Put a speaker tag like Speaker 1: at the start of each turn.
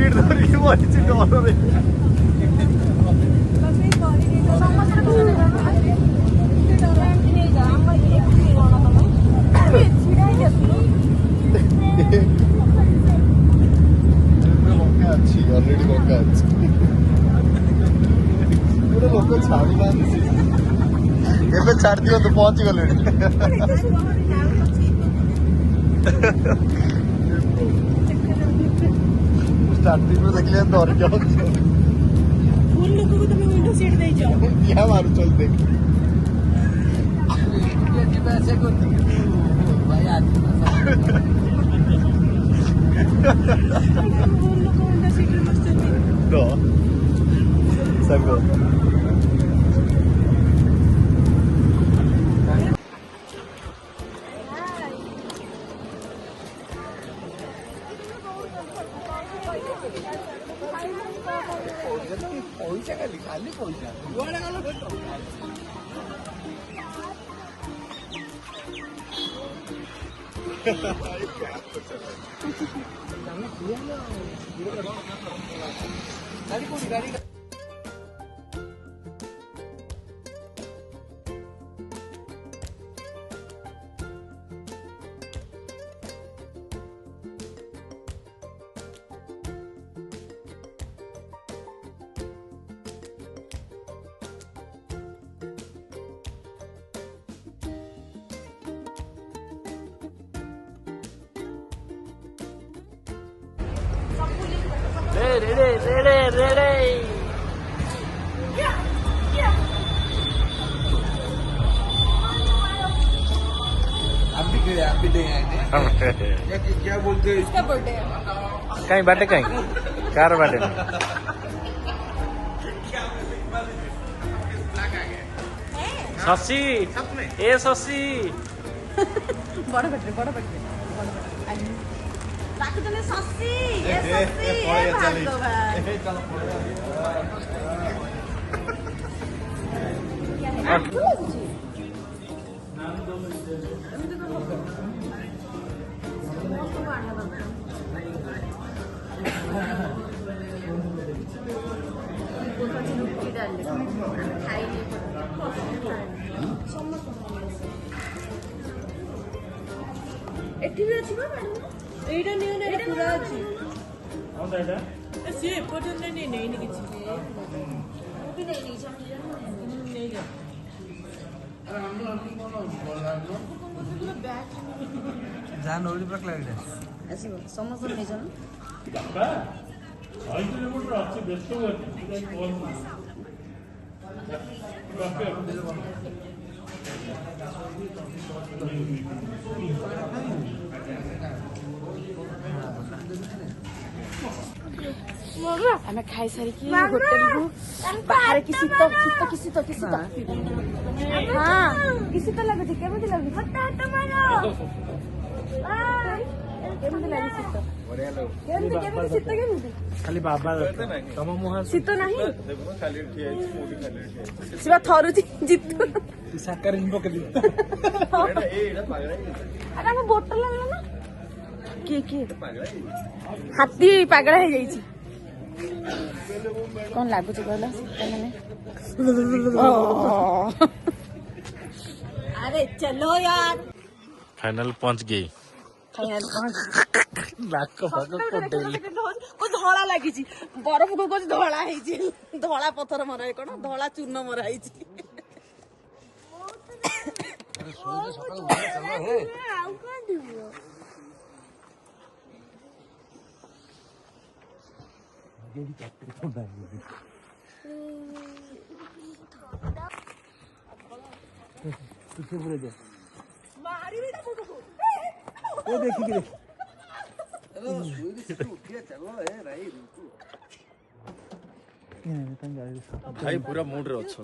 Speaker 1: speed धरी बड़ी डर ऑलरेडी बका लोक छाड़ी ना छाड़ दियो तो पहुंच गले स्टार्टिंग में देख लिया डर जाओ
Speaker 2: फुल लोग को तुम विंडो सीट दे जाओ
Speaker 1: क्या मारू चल देख
Speaker 3: ऐसे करती भाई आदमी
Speaker 2: फुल लोग को विंडो सीट में बसते
Speaker 1: तो संगो पैसा खाली खाली पैसा
Speaker 3: गाड़ी रेडी आप भी क्या बोलते हैं
Speaker 2: इसका बर्थडे है
Speaker 1: कहीं बाटे कहीं कार बाटे शशि ए शशि
Speaker 2: बड़ बर्थडे ताकि तने सस्सी ए सस्सी ए भगवान एठी भी अछि बा मैडम एटा नियो ने पूरा अछि
Speaker 1: कौन सा एटा
Speaker 2: से पर्यंत नहीं नहीं नहीं किछि भी नहीं जा नहीं जा
Speaker 3: अरे हम लोग बोल रहा हूं
Speaker 2: पूरा बैग
Speaker 3: जान ओली पर लागले
Speaker 2: ऐसी समझ नहीं जान
Speaker 1: बाबा आई तो रिमोट रा अच्छे व्यस्त हो गए कॉल
Speaker 2: ଆମେ ଖାଇ ସାରିକି ହୋଟେଲକୁ ବାହାରେ କି ଶୀତ ହଁ କି ଶୀତ ଲାଗୁଛି କେମିତି ଲାଗୁଛି କେମିତି ଲାଗି ଶୀତ କେମିତି ଶୀତ କେମିତି
Speaker 1: खाली बाबा तम मुहा
Speaker 2: ଶୀତ ନାହିଁ
Speaker 1: खाली ठिया मोटी खाली ठिया
Speaker 2: ସେ ବା ଥରୁଛି ଜିତୁ
Speaker 1: साकार इन पकड़ एड़ा एड़ा पागड़ा
Speaker 2: ଆରେ ଆମ ବୋଟଲ ଆଣିଲ ନା କିଏ ହାତୀ ପାଗଳା ହେଇଯାଇଛି କଣ ଲାଗୁଛି କହିଲ ମାନେ अरे चलो यार
Speaker 1: फाइनल पहुंच गई
Speaker 2: ଧଳା ଲାଗିଛି ବରଫକୁ କହୁଛି ଧଳା ହେଇଛି ଧଳା ପଥର ମରା କଣ ଧଳା ଚୂର୍ଣ୍ଣ ମରା ହେଇଛି
Speaker 1: भाई पूरा मूड रे अच्छा